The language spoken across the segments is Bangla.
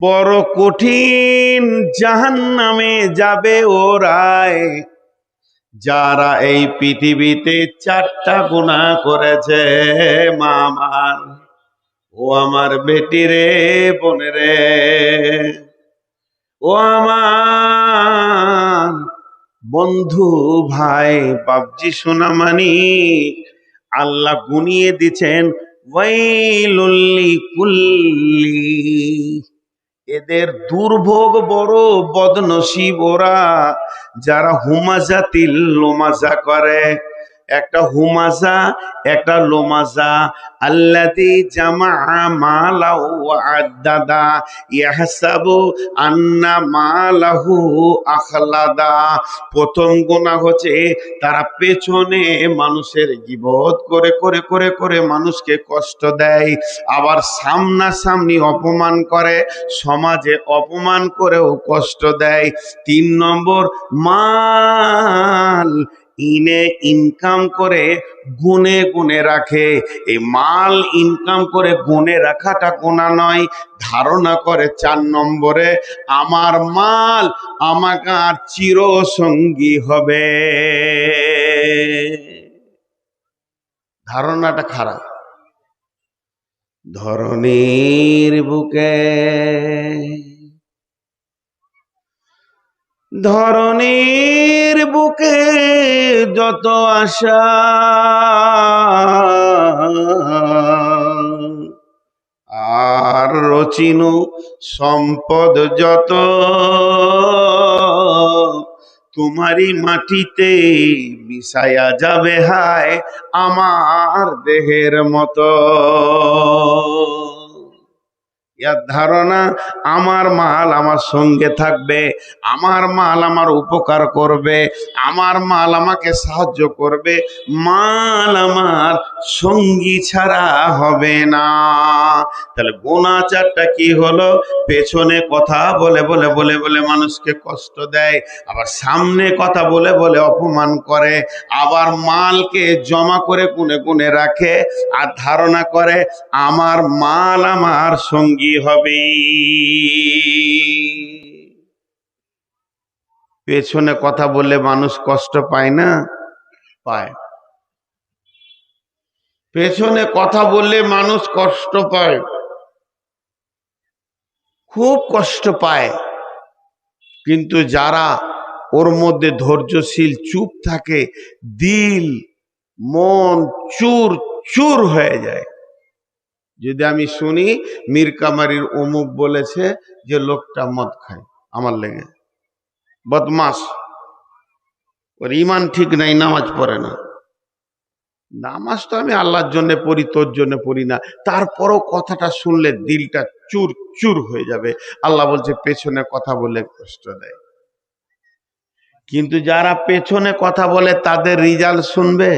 বড় কঠিন জাহান্নামে যাবে ওরাই, যারা এই পৃথিবীতে 4টা গুনাহ করেছে। মা আমার, ও আমার বেটি রে, বোন রে, ও আমার বন্ধু ভাই বাপজি সোনামানি, আল্লাহ গুনিয়ে দিচ্ছেন ওয়াইলুল লিকুল্লি, এদের দুর্ভোগ বড় বদনসিব ওরা, যারা হুমাজাতিল লোমাজা করে। একটা হুমাজা, একটা লোমাজা। আল্লাযী জামা মালাহু ওয়া আদ্দাদা ইয়াহসাবু আন্না মালাহু আখলাদা। প্রথম গুনাহ হচ্ছে তারা পেছনে মানুষের গীবত করে করে করে করে মানুষকে কষ্ট দেয়, আবার সামনাসামনি অপমান করে, সমাজে অপমান করেও কষ্ট দেয়। 3 নম্বর, মাল ইনকাম করে গুনে গুনে রাখে। এই মাল ইনকাম করে গুনে রাখাটা গুনাহ নয়, ধারণা করে 4 নম্বরে আমার মাল আমাকে আর চিরসঙ্গী হবে। ধারণাটা খারাপ। ধরনীর বুকে, ধরনীর বুকে যত আশা, আর রচিনু সম্পদ যত, তোমারই মাটিতে মিশায়া যাবে হায় আমার দেহের মতো। ইয়ার ধারণা আমার মাল আমার সঙ্গে থাকবে, আমার মাল আমার উপকার করবে, আমার মাল আমাকে সাহায্য করবে, মাল আমার সঙ্গী ছাড়া হবে না। তাহলে গুনাহ 4টা কি হলো? পেছনে কথা বলে বলে বলে বলে মানুষকে কষ্ট দেয়, আবার সামনে কথা বলে বলে অপমান করে, আবার মালকে জমা করে গুনে গুনে রাখে, আর ধারণা করে আমার মাল আমার সঙ্গী হবে। পেছনে কথা বললে মানুষ কষ্ট পায় না? পায়। পেছনে কথা বললে মানুষ কষ্ট পায়, খুব কষ্ট পায়। কিন্তু যারা ওর মধ্যে ধৈর্যশীল চুপ থাকে, দিল মন চুর চুর হয়ে যায়। যদি আমি শুনি মীর কামারির অমুক বলেছে যে লোকটা মদ খায়, আমার লেগে বদমাস, ওর ইমান ঠিক নাই, নামাজ পড়ে না। নামাজ তো আমি আল্লাহর জন্য পড়ি, তোর জন্য পড়ি না, তারপরও কথাটা শুনলে দিলটা চুর চুর হয়ে যাবে। আল্লাহ বলছে পেছনে কথা বলে কষ্ট দেয়। কিন্তু যারা পেছনে কথা বলে তাদের রেজাল্ট শুনবে?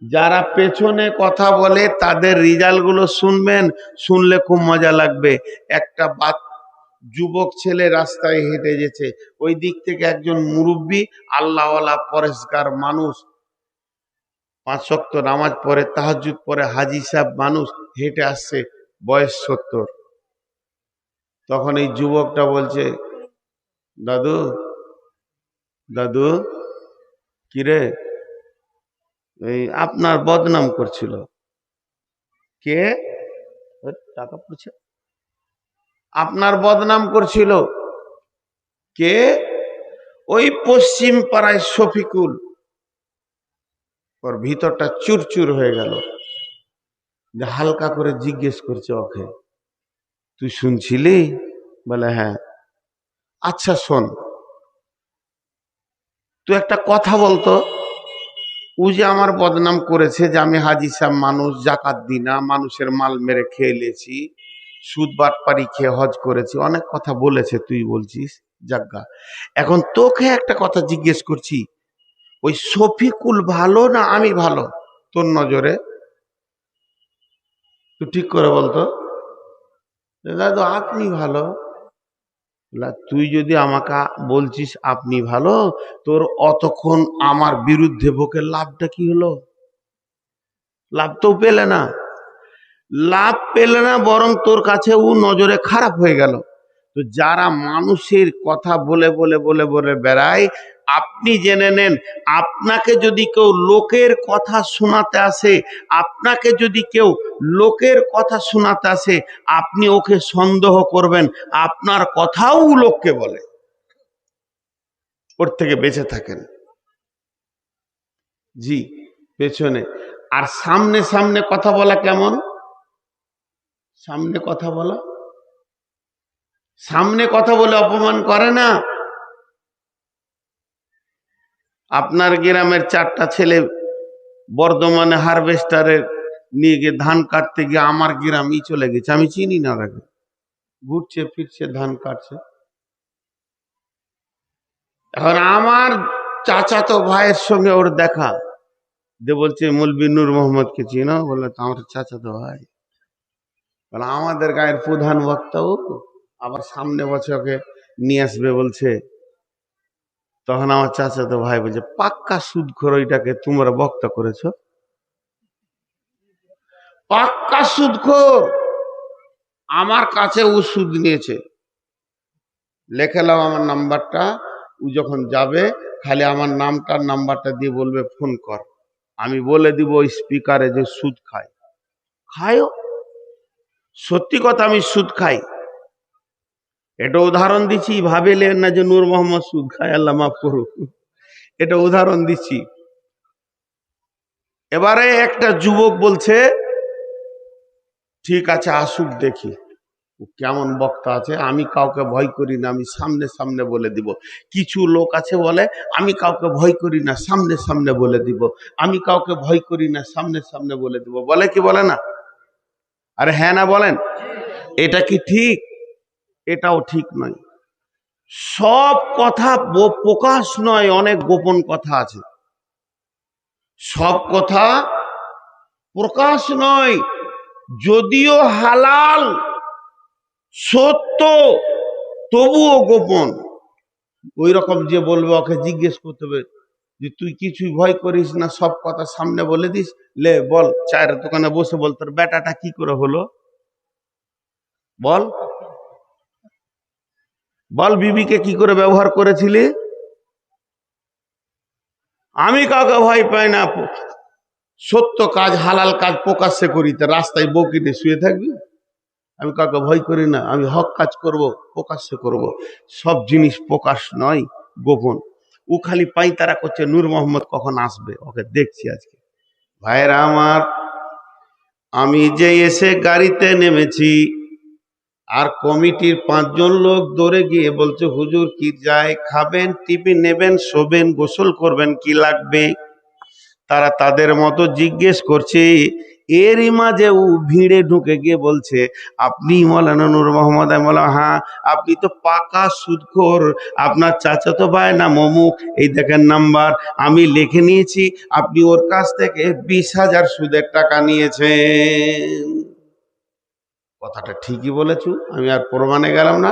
যারা পেছনে কথা বলে তাদের রেজাল্ট গুলো শুনবেন, শুনলে খুব মজা লাগবে। একটা যুবক ছেলে রাস্তায় হেঁটে যেছে, ওই দিক থেকে একজন মুরব্বী আল্লাহওয়ালা পরেশগার মানুষ, 5 ওয়াক্ত নামাজ পড়ে, তাহাজ্জুদ পড়ে, হাজি সাহেব মানুষ হেঁটে আসছে, বয়স 70। তখন এই যুবকটা বলছে, দাদু দাদু, কিরে, এই আপনার বদনাম করছিল কে? টাকা পড়ছে, আপনার বদনাম করছিল কে? ওই পশ্চিম পাড়ায় শফিকুল। ওর ভিতরটা চুরচুর হয়ে গেল, যে হালকা করে জিজ্ঞেস করছে ওকে, তুই শুনছিলি? বলে হ্যাঁ। আচ্ছা শোন, তুই একটা কথা বলতো, ও যে আমার বদনাম করেছে যে আমি হাজি সাহেব মানুষ, জাকাত দিই না, মানুষের মাল মেরে খেয়ে লেছি, সুদ বাটপারি খেয়ে হজ করেছি, অনেক কথা বলেছে, তুই বলছিস জাগা। এখন তোকে একটা কথা জিজ্ঞেস করছি, ওই শফিকুল ভালো না আমি ভালো তোর নজরে? তুই ঠিক করে বলতো। দাদু আপনি ভালো। তুই যদি আমাকে বলছিস আপনি ভালো, তোর অতক্ষণ আমার বিরুদ্ধে বকে লাভটা কি হলো? লাভ তো পেলে না। লাভ পেলে না, বরং তোর কাছে ও নজরে খারাপ হয়ে গেল। তো যারা মানুষের কথা বলে বলে বলে বলে বেড়ায়, আপনি জেনে নেন, আপনাকে যদি কেউ লোকের কথা শোনাতে আসে, আপনাকে যদি কেউ লোকের কথা শোনাতে আসে, আপনি ওকে সন্দেহ করবেন, আপনার কথাও লোককে বলে। ওর থেকে বেঁচে থাকেন। জি, পেছনে। আর সামনে সামনে কথা বলা কেমন? সামনে কথা বলা, সামনে কথা বলে অপমান করে না। আপনার গ্রামের 4টা ছেলে বর্ধমানে হারভেস্টারের নিয়ে গিয়ে ধান কাটতে গিয়ে আমার গ্রামই চলে গেছে, আমি চিনি না তাকে, ঘুরছে ফিরছে ধান কাটছে। এখন আমার চাচাতো ভাইয়ের সঙ্গে ওর দেখা যে বলছে মৌলবী নূর মোহাম্মদকে চিনো? বললো তো আমার চাচাতো ভাই। বলে আমাদের গায়ের প্রধান বক্তা ও, আবার সামনে বছর ওকে নিয়ে আসবে বলছে। তখন আমার চাচাতো ভাই বলছে পাক্কা সুদখোর, ওইটাকে তোমরা বক্তা করেছো? পাক্কা সুদখোর, আমার কাছে ও সুদ নিয়েছে। লেখে নাও আমার নাম্বারটা, ও যখন যাবে খালি আমার নামটার নাম্বারটা দিয়ে বলবে ফোন কর, আমি বলে দিব ওই স্পিকারে যে সুদ খায়। খায়ও, সত্যি কথা, আমি সুদ খাই। এটা উদাহরণ দিচ্ছি, ভাবিলেন না যে নূর মোহাম্মদ সুদ খায়, আল্লাহ মাফ করুক, এটা উদাহরণ দিচ্ছি। এবারে একটা যুবক বলছে ঠিক আছে আসুক দেখি ও কেমন বক্তা আছে, আমি কাউকে ভয় করি না, আমি সামনে সামনে বলে দিব। কিছু লোক আছে বলে আমি কাউকে ভয় করি না, সামনে সামনে বলে দিব, আমি কাউকে ভয় করি না, সামনে সামনে বলে দিব। বলে কি বলে না? আরে হ্যাঁ না বলেন? এটা কি ঠিক? এটাও ঠিক নয়। সব কথা প্রকাশ নয়, অনেক গোপন কথা আছে। সব কথা প্রকাশ নয়, যদিও হালাল সত্য তবুও গোপন। ওই রকম যে বলবে ওকে জিজ্ঞেস করতে হবে যে তুই কিছুই ভয় করিস না, সব কথা সামনে বলে দিস, লে বল চায়ের দোকানে বসে বল তোর বেটাটা কি করে হলো, বল বল বিবিকে কি করে ব্যবহার করেছিলি। আমি কাউকে ভয় পাই না, সত্য কাজ হালাল কাজ প্রকাশ্যে করি। তা রাস্তায় বউ কিনে শুয়ে থাকবি? আমি কাউকে ভয় করি না, আমি হক কাজ করব, প্রকাশ্যে করব। সব জিনিস প্রকাশ নয়, গোপন। ও খালি পাইতারা করছে নূর মোহাম্মদ কখন আসবে, ওকে দেখছি আজকে। ভাইরা আমার, আমি যে এসে গাড়িতে নেমেছি, আর কমিটির 5জন লোক দৌড়ে গিয়ে বলছে হুজুর কি যায়, খাবেন, টিফিন নেবেন, শোবেন, গোসল করবেন, কি লাগবে? তারা তাদের মতো জিজ্ঞেস করছে। এরই মাঝে ও ভিড়ে ঢুকে গিয়ে বলছে আপনি মৌলানা নূর মোহাম্মদ? আমি বললাম হ্যাঁ। আপনি তো পাকা সুদখোর, আপনার চাচাতো ভাই নাম অমুক, এই দেখেন নাম্বার, আমি লিখে নিয়েছি, আপনি ওর কাছ থেকে 20,000 সুদের টাকা নিয়েছেন। কথাটা ঠিকই বলেছু, আমি আর প্রমাণে গেলাম না,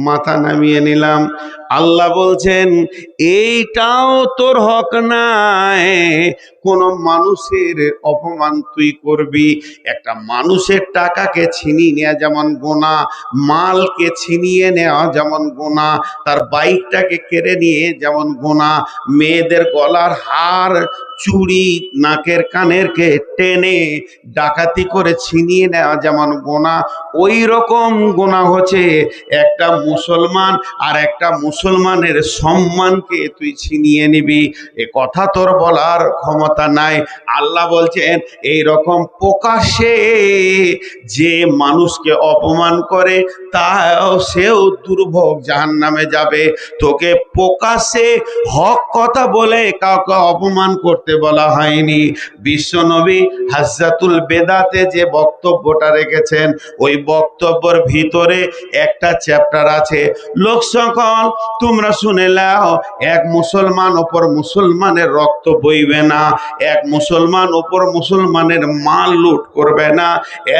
মাথা নামিয়ে নিলাম। আল্লাহ বলছেন এইটাও তোর হক নাই, কোন মানুষের অপমান তুই করবি। একটা মানুষের টাকাকে ছিনিয়ে নেওয়া যেমন গোনা, মালকে ছিনিয়ে নেওয়া যেমন গোনা, তার বাইকটাকে কেড়ে নিয়ে যেমন গোনা, মেয়েদের গলার হার চুড়ি নাকের কানেরকে টেনে ডাকাতি করে ছিনিয়ে নেওয়া যেমন গোনা, ওই রকম গোনা হচ্ছে একটা মুসলমান আর একটা মুসলমানের সম্মানকে তুই ছিনিয়ে নিবি। এ কথা তোর বলার ক্ষমতা নাই। আল্লাহ বলছেন এই রকম প্রকাশ্যে যে মানুষকে অপমান করে তাও সেও দুর্ভোগ জাহান্নামে যাবে। তোকে প্রকাশ্যে হক কথা বলে কাউকে অপমান করতে বলা হয়নি। বিশ্বনবী হাজ্জাতুল বেদাতে যে বক্তব্যটা রেখেছেন, ওই বক্তব্যের ভিতরে একটা চ্যাপ্টার আছে, লোক সকল তোমরা শুনে নাও, এক মুসলমান ওপর মুসলমানের রক্ত বইবে না, এক মুসলমান ওপর মুসলমানের মাল লুট করবে না,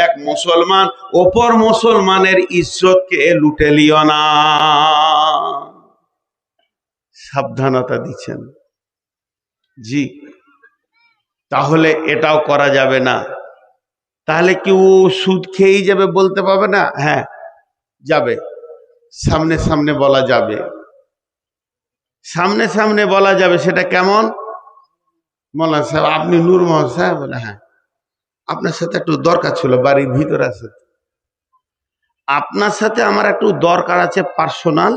এক মুসলমান ওপর মুসলমানের ইজ্জতকে লুটে লিও না। সাবধানতা দিচ্ছেন। জি, তাহলে এটাও করা যাবে না। তাহলে কি ও সুদ খেয়েই যাবে বলতে পারবে না? হ্যাঁ যাবে, সামনে সামনে বলা যাবে, সামনে সামনে বলা যাবে। সেটা কেমন? মোল্লা সাহেব আপনি নূর মোহাম্মদ সাহেব? বলে হ্যাঁ, আপনার সাথে একটু দরকার ছিল, বাড়ির ভিতরে আছে। আপনার সাথে আমার একটু দরকার আছে, পার্সোনাল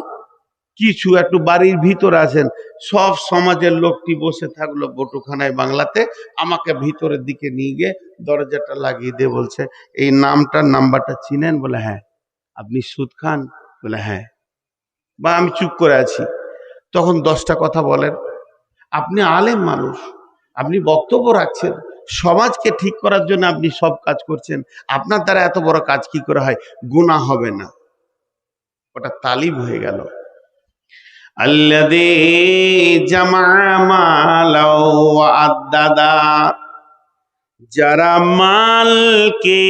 কিছু, একটু বাড়ির ভিতরে আছেন। সব সমাজের লোকটি বসে থাকলো বটুখানায় বাংলাতে, আমাকে ভিতরের দিকে নিয়ে গিয়ে দরজাটা লাগিয়ে দিয়ে বলছে, এই নামটার নাম্বারটা চিনেন? বলে হ্যাঁ। আপনি সুদ খান? বলে হ্যাঁ। বা আমি চুপ করে আছি। তখন 10টা কথা বলেন। আপনি আলেম মানুষ, আপনি বক্তব্য রাখছেন, সমাজকে ঠিক করার জন্য আপনি সব কাজ করছেন, আপনার দ্বারা এত বড় কাজ কি করে হয়? গুনাহ হবে না? ওটা তালিম হয়ে গেল। আল্লাযী জামা মালাও ওয়া আদ্দাদা, যারা মালকে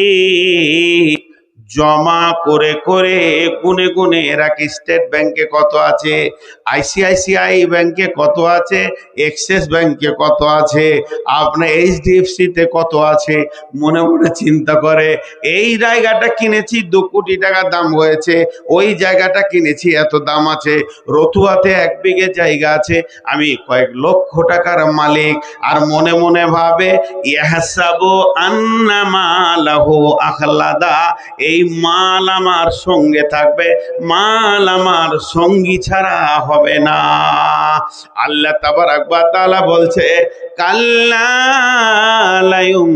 জমা করে করে গুনে গুনে রাখি। স্টেট ব্যাংকে কত আছে, আইসিআইসিআই ব্যাংকে কত আছে, এক্সিস ব্যাংকে কত আছে, আপনার এইচডিএফসি তে কত আছে, মনে মনে চিন্তা করে এই জায়গাটা কিনেছি 2 কোটি টাকা দাম হয়েছে, ওই জায়গাটা কিনেছি এত দাম আছে, রতুয়াতে 1 বিঘে জায়গা আছে, আমি কয়েক লক্ষ টাকার মালিক। আর মনে মনে ভাবে ইয়াহসাবু আন্না মালাহু আখলাদা, এই মাল আমার সঙ্গে থাকবে, মাল আমার সঙ্গী ছাড়া হবে না। আল্লাহ তাবারাক ওয়া তাআলা বলছে কাল্লা লায়ুম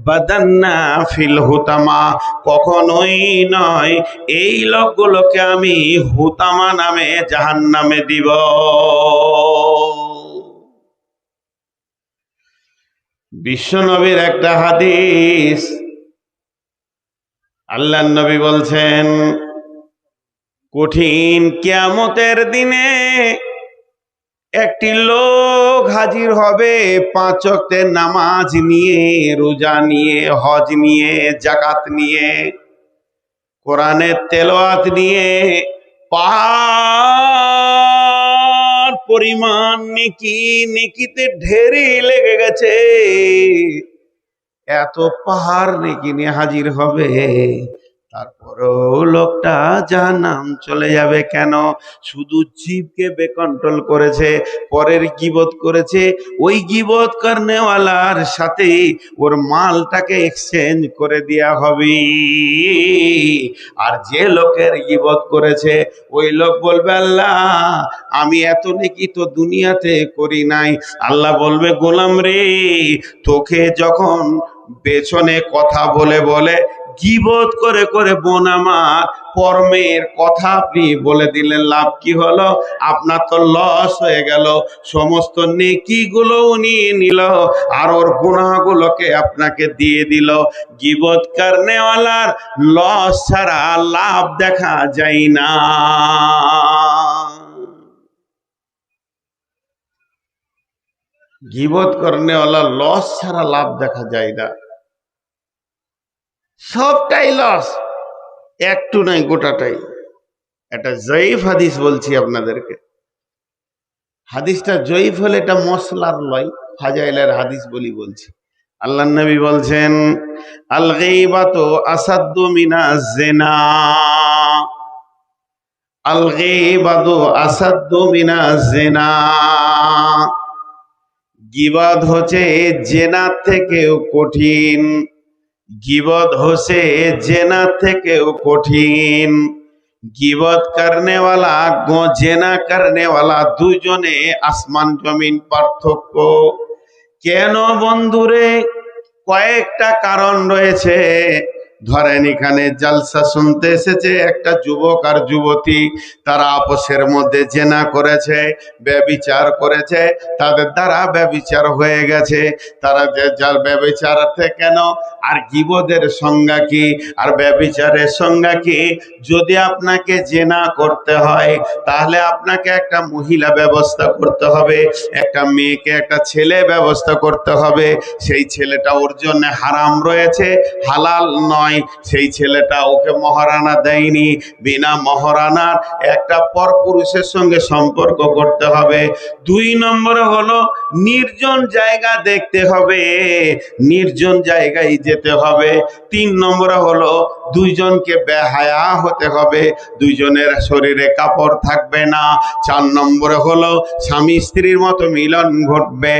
বাদান্না ফিল হুতামা, কখনোই নয়, এই লোকগুলোকে আমি হুতামা নামে জাহান্নামে দিব। বিশ্বনবীর একটা হাদিস, আল্লাহর নবী বলছেন কঠিন কিয়ামতের দিনে একটি লোক হাজির হবে 5 ওয়াক্তের নামাজ নিয়ে, রোজা নিয়ে, হজ নিয়ে, যাকাত নিয়ে, কোরআনের তেলাওয়াত নিয়ে, পাহাড় পরিমাণ নেকি, নেকিতে ঢেরি লেগে গেছে, এত পাহাড় নেকি নিয়ে হাজির হবে। তারপরও লোকটা জাহান্নাম চলে যাবে। কেন? শুধু জিভকে বেকন্ট্রোল করেছে, পরের গীবত করেছে, ওই গীবত করনেওয়ালার সাথে ওর মালটাকে এক্সচেঞ্জ করে দেয়া হবে। আর যে লোকের গীবত করেছে ওই লোক বলবে আল্লাহ আমি এত নেকি তো দুনিয়াতে করি নাই। আল্লাহ বলবে গোলাম রে, তোকে যখন পেছনে কথা বলে বলে গীবত করে করে বোন আমার কর্মের কথা আপনি বলে দিলেন, লাভ কি হলো? আপনার তো লস হয়ে গেল। সমস্ত নেকিগুলো নিয়ে নিল আর ওর গুনাহগুলোকে আপনাকে দিয়ে দিল। গীবত করনেওয়ালার লস ছাড়া লাভ দেখা যায় না। গীবত করনেওয়ালার লস ছাড়া লাভ দেখা যায় না, সবটাই লস, একটু নাই গোটাটাই। এটা জয়ীফ হাদিস বলছি আপনাদেরকে। হাদিসটা জয়ীফ হলে এটা মশলার লয়, ফাজাইলের হাদিস বলছি। আল্লাহর নবী বলছেন আল গীবাতু আসাদ্দু মিনাজ জিনা, আল গীবাতু আসাদ্দু মিনাজ জিনা, গীবত হচ্ছে জেনা থেকেও কঠিন, গীবত হচ্ছে জেনা থেকেও কঠিন। গীবত করনেওয়ালা জেনা করনেওয়ালা দুজনে আসমান জমিন পার্থক্য। কেন বন্ধুরে? কয়েকটা কারণ রয়েছে। ধরেন এখানে জালসা শুনতে এসেছে একটা যুবক আর যুবতী, তারা আপসের মধ্যে জেনা করেছে, ব্যভিচার করেছে, তাদের দ্বারা ব্যভিচার হয়ে গেছে। তারা যার ব্যভিচার কেন? আর গীবতের সংজ্ঞা কি আর ব্যভিচারের সংজ্ঞা কি? যদি আপনাকে জেনা করতে হয় তাহলে আপনাকে একটা মহিলা ব্যবস্থা করতে হবে, একটা মেয়েকে একটা ছেলে ব্যবস্থা করতে হবে। সেই ছেলেটা ওর জন্য হারাম রয়েছে, হালাল নয়। নাই, সেই ছেলেটা ওকে মহারানা দেয়নি। বিনা মহারানার একটা পরপুরুষের সঙ্গে সম্পর্ক করতে হবে। 2 নম্বরে হলো নির্জন জায়গা দেখতে হবে, নির্জন জায়গায় যেতে হবে। 3 নম্বরে হলো দুইজনকে বেহায়া হতে হবে, দুইজনের শরীরে কাপড় থাকবে না। 4 নম্বরে হলো স্বামী স্ত্রীর মতো মিলন ঘটবে,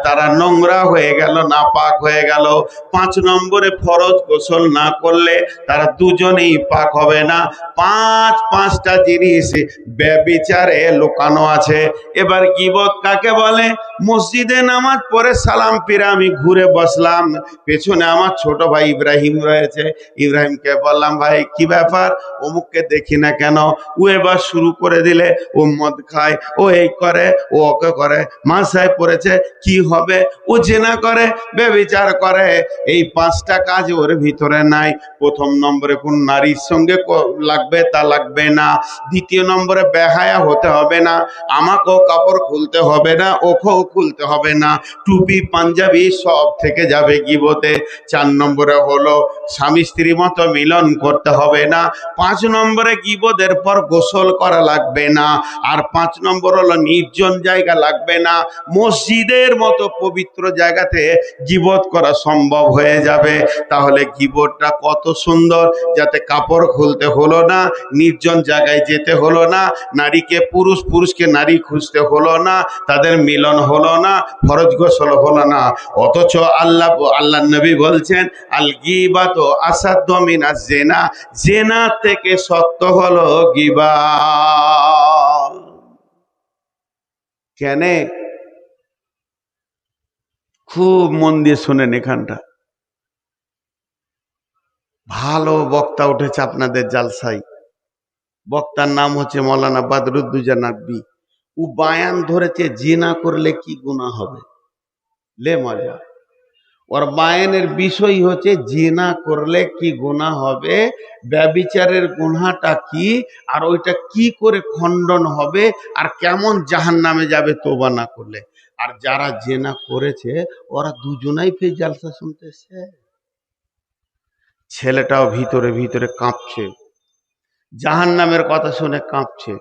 তারা নোংরা হয়ে গেল, নাপাক হয়ে গেল। 5 নম্বরে ফরজ গোসল না করলে তারা দুজনেই পাক হবে না। 5টা জিনিস ব্যভিচারে লুকানো আছে। এবার গীবত কাকে বলে? মসজিদে নামাজ পড়ে সালাম ফিরে আমি ঘুরে বসলাম, পেছনে আমার ছোট ভাই ইব্রাহিম রয়েছে, ইব্রাহিমকে বললাম, ভাই কি ব্যাপার, অমুককে দেখি না কেন? ও এবার শুরু করে দিলে, ও মদ খায়, ও এই করে, ও ওকে করে, মাসায় পড়েছে, কি হবে? ও জেনা করে, ব্যভিচার করে। এই 5টা কাজ ওর ভিতরে নাই। 1 নম্বরে কোন নারীর সঙ্গে লাগবে তা লাগবে না। 2 নম্বরে বেহায়া হতে হবে না, আমাকেও কাপড় খুলতে হবে না, ওকেও খুলতে হবে না, টুপি পাঞ্জাবি সব থেকে যাবে গীবতে। 4 নম্বরে হলো স্বামী স্ত্রী মতো মিলন করতে হবে না। 5 নম্বরে গীবতের পর গোসল করা লাগবে না। আর 5 নম্বর হলো নির্জন জায়গা লাগবে না। মসজিদের মতো পবিত্র জায়গাতে গীবত করা সম্ভব হয়ে যাবে। তাহলে গীবতটা কত সুন্দর, যাতে কাপড় খুলতে হলো না, নির্জন জায়গায় যেতে হলো না, নারীকে পুরুষ, পুরুষকে নারী খুঁজতে হলো না, তাদের মিলন হলো না, ফরজ গোসল হলো না। অথচ আল্লাহ নবী বলছেন, আল গীবাত আসাদ্দু মিনাজ জিনা, জিনা থেকে শক্ত হলো গীবাত। কেন? খুব মন দিয়ে শুনেন, এখানটা ভালো বক্তা উঠেছে আপনাদের জালসায়। বক্তার নাম হচ্ছে মৌলানা বদরুদ্দোজা নকভী। ও বায়ান ধরেছে জিনা করলে কি গুনাহ হবে। লে মজা, ওর বায়ানের বিষয় হচ্ছে জিনা করলে কি গুনাহ হবে, ব্যভিচারের গুনাহটা কি, আর ওইটা কি করে খণ্ডন হবে, আর কেমন জাহান্নামে যাবে তওবা না করলে। আর যারা জিনা করেছে ওরা দুজনাই ফের জালসা শুনতেছে। ছেলেটাও ভিতরে ভিতরে কাঁপছে, জাহান্নামের কথা শুনে কাঁপছে,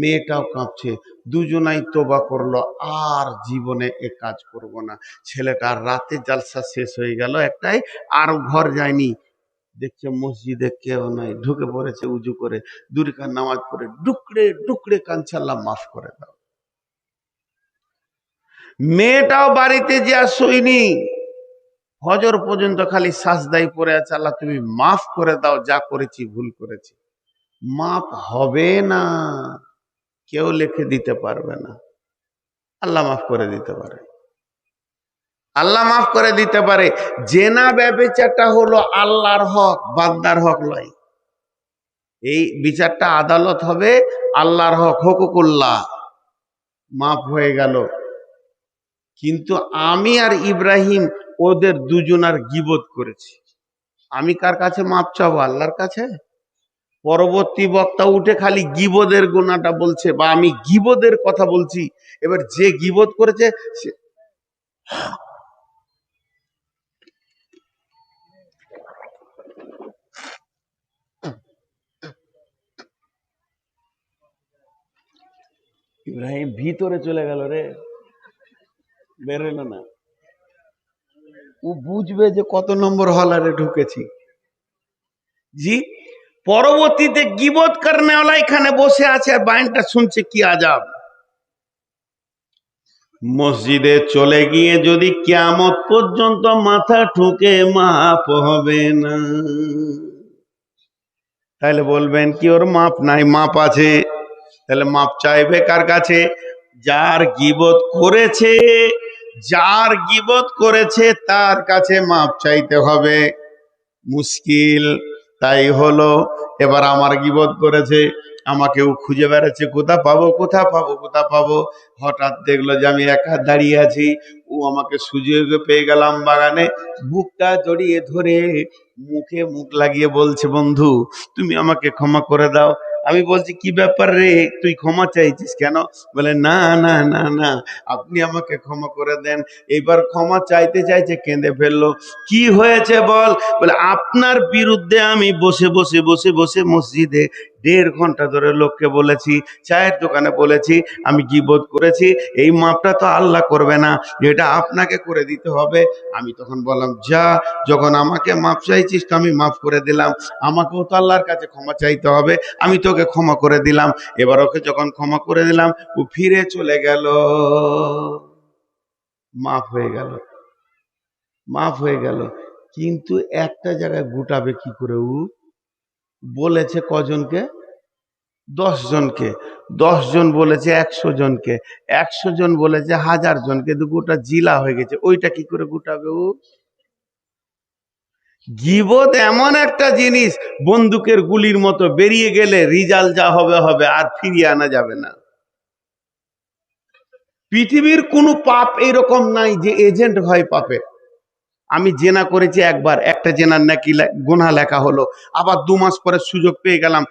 মেয়েটাও কাঁপছে, দুজনাই তোবা করলো, আর জীবনে এ কাজ করব না। ছেলেটার রাতে জালসা শেষ হয়ে গেল একটাই, আর ঘর যায়নি। দেখছে মসজিদে কেউ নাই, ঢুকে পড়েছে উজু করে, 2 রাকাত নামাজ পড়ে ডুকরে ডুকরে কাঁদছে, আল্লাহ মাফ করে দাও। মেয়েটাও বাড়িতে যে আর শোয়নি, ফজর পর্যন্ত খালি সাজদাই পড়ে আছে, আল্লাহ তুমি মাফ করে দাও, যা করেছি ভুল করেছি। মাপ হবে না, কেউ লিখে দিতে পারবে না, আল্লাহ মাফ করে দিতে পারে, আল্লাহ মাফ করে দিতে পারে। জেনা ব্যভিচারটা হলো আল্লাহর হক, বান্দার হক নয়। এই বিচারটা আদালত হবে আল্লাহর হক, হুকুকুল্লাহ, মাফ হয়ে গেল। কিন্তু আমি আর ইব্রাহিম ওদের দুজনার গীবত করেছি, আমি কার কাছে মাপ চাবো? আল্লাহর কাছে। পরবর্তী বক্তা উঠে খালি গীবতের গুনাহটা বলছে, বা আমি গীবতের কথা বলছি। এবার যে গীবত করেছে সে ইব্রাহিম ভিতরে চলে গেল রে, বেরোলো না। ও বুঝবে যে কত নম্বর হলারে ঢুকেছি। জি, পরবর্তীতে গীবত করনেওয়ালা এখানে বসে আছে আর বায়ানটা শুনছে, কি আজাব। মসজিদে চলে গিয়ে যদি কিয়ামত পর্যন্ত মাথা ঠুকে মাপ হবে না, তাহলে বলবেন কি ওর মাপ নাই? মাপ আছে। তাহলে মাপ চাইবে কার কাছে? যার গীবত করেছে, যার গীবত করেছে তার কাছে মাপ চাইতে হবে। মুশকিল তাই হলো, এবার আমার গীবত করেছে, আমাকেও খুঁজে বেড়াচ্ছে, কোথা পাবো, কোথা পাবো, কোথা পাবো। হঠাৎ দেখলো যে আমি একা দাঁড়িয়ে আছি, ও আমাকে সুযোগে পেয়ে গেলাম বাগানে, বুকটা জড়িয়ে ধরে মুখে মুখ লাগিয়ে বলছে, বন্ধু তুমি আমাকে ক্ষমা করে দাও, আমি বলছি কি ব্যাপার রে, তুই ক্ষমা চাইছিস কেন? বলে না না না না, আপনি আমাকে ক্ষমা করে দেন। এবার ক্ষমা চাইতে চাইতে কেঁদে ফেললো। কি হয়েছে বল? বলে আপনার বিরুদ্ধে আমি বসে বসে বসে বসে মসজিদে 1.5 ঘন্টা ধরে লোককে বলেছি, চায়ের দোকানে বলেছি আমি গীবত করেছি, এই মাপটা তো আল্লাহ করবে না, এটা আপনাকে করে দিতে হবে। আমি তখন বললাম যা, যখন আমাকে মাপ চাইছিস তো আমি মাফ করে দিলাম, আমাকেও তো আল্লাহর কাছে ক্ষমা চাইতে হবে, আমি তোকে ক্ষমা করে দিলাম। এবার ওকে যখন ক্ষমা করে দিলাম ও ফিরে চলে গেল, মাফ হয়ে গেল, মাফ হয়ে গেল। কিন্তু একটা জায়গায় গুটাবে কি করে? ও বলেছে কজনকে? 10 জনকে। 10 জন বলেছে 100 জনকে, 100 জন বলেছে 1000 জনকে, গোটা জিলা হয়ে গেছে। ওইটা কি করে গুটাবে ও? গীবত এমন একটা জিনিস, বন্দুকের গুলির মতো, বেরিয়ে গেলে রিজাল্ট যা হবে হবে, আর ফিরিয়ে আনা যাবে না। পৃথিবীর কোনো পাপ এরকম নাই যে এজেন্ট হয় পাপের। আমি জেনা করেছি একবার, একটা জেনার নাকি গুনাহ লেখা হলো, আবার 2 মাস পরে সুযোগ পেয়ে গেলাম,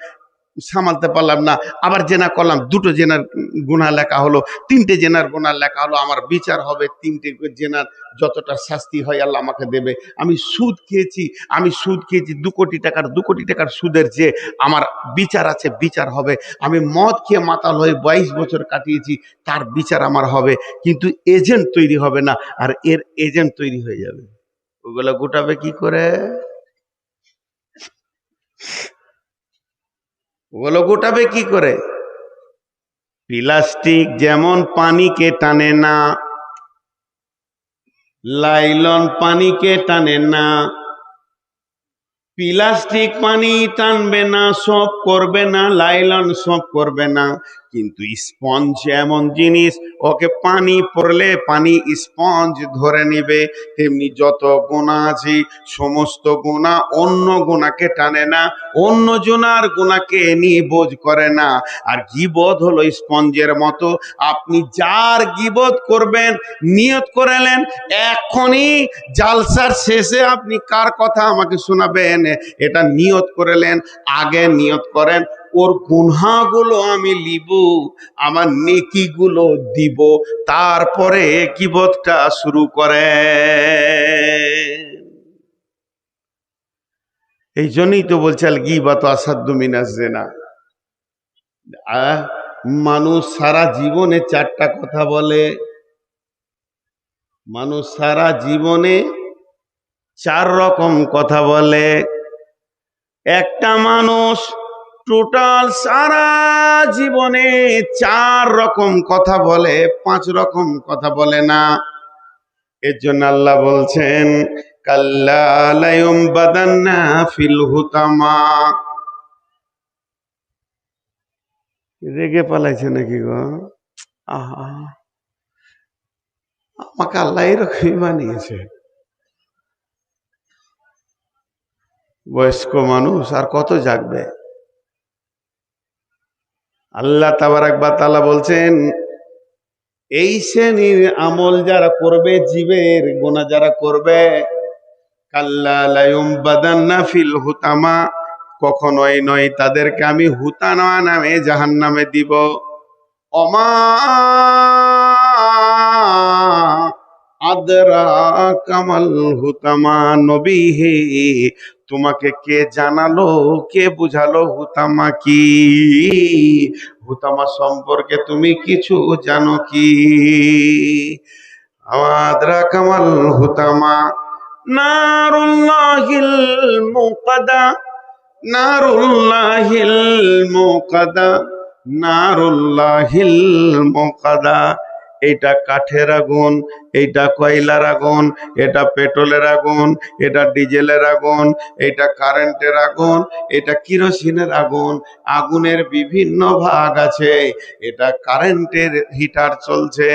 সামালতে পারলাম না, আবার জেনা করলাম, 2টো জেনার গুনাহ লেখা হলো, 3টে জেনার গুনাহ লেখা হলো, আমার বিচার হবে, 3টে জেনার যতটা শাস্তি হয় আল্লাহ আমাকে দেবে। আমি সুদ খেয়েছি, আমি সুদ খেয়েছি 2 কোটি টাকার, 2 কোটি টাকার সুদের যে আমার বিচার আছে, বিচার হবে। আমি মদ খেয়ে মাতাল হয়ে 22 বছর কাটিয়েছি, তার বিচার আমার হবে। কিন্তু এজেন্ট তৈরি হবে না, আর এর এজেন্ট তৈরি হয়ে যাবে। ওগুলো গোটাবে কি করে? ওগুলো গোটাবে কি করে? প্লাস্টিক যেমন পানিকে টানে না, লাইলন পানিকে টানে না। প্লাস্টিক পানি টানবে না, সব করবে না, লাইলন সব করবে না। কিন্তু স্পঞ্জ এমন জিনিস, ওকে পানি পড়লে পানি স্পঞ্জ ধরে নিবে। তেমনি যত গুনাহ আছে, সমস্ত গুনাহ অন্য গুনাহকে টানে না, অন্য জনার গুনাহকে নিবোধ করে না। আর গীবত হলো স্পঞ্জের মতো, আপনি যার গীবত করবেন নিয়ত করেলেন, এখনই জালসার শেষে আপনি কার কথা আমাকে শোনাবেন এটা নিয়ত করেলেন, আগে নিয়ত করেন ওর গুনাহগুলো আমি লিব, আমার নেকিগুলো দিব, তারপরে গীবতটা শুরু করে। এই জন্যই তো বলছে আল গীবাতু আসাদ্দু মিনাজ জিনা। মানুষ সারা জীবনে 4টা কথা বলে, মানুষ সারা জীবনে 4 রকম কথা বলে। একটা মানুষ টোটাল সারা জীবনে 4 রকম কথা বলে, 5 রকম কথা বলে না। এর জন্য আল্লাহ বলছেন কাল্লা লায়ুমবাদান্না ফিল হুতামা। রেগে পালাইছে নাকি গো? আহা, আমাকে আল্লাহ এরকমই বানিয়েছে। বয়স্ক মানুষ আর কত জাগবে? আল্লাহ তাবারাক ওয়া তাআলা বলছেন এই শ্রেণীর আমল যারা করবে, জীবের গুনাহ যারা করবে, কাল্লা লায়ুমবাদান্না ফিল হুতামা, কখনোই নয় তাদেরকে আমি হুতামা নামে জাহান্নামে দিব। অমা আদরাকা মাল হুতামা, নবী হে তোমাকে কে জানালো, কে বুঝালো হুতামা কি? হুতামা সম্পর্কে তুমি কিছু জানো কি? আদরাকা মাল হুতামা নারুল্লাহিল মুকাদা, নারুল্লাহিল মুকাদা, নারুল্লাহিল মুকাদা। এটা কাঠের আগুন, এইটা কয়লার আগুন, এটা পেট্রোলের আগুন, এটা ডিজেলের আগুন, এটা কারেন্টের আগুন, এটা কিরোসিনের আগুন। আগুনের বিভিন্ন ভাগ আছে। এটা কারেন্টের হিটার চলছে।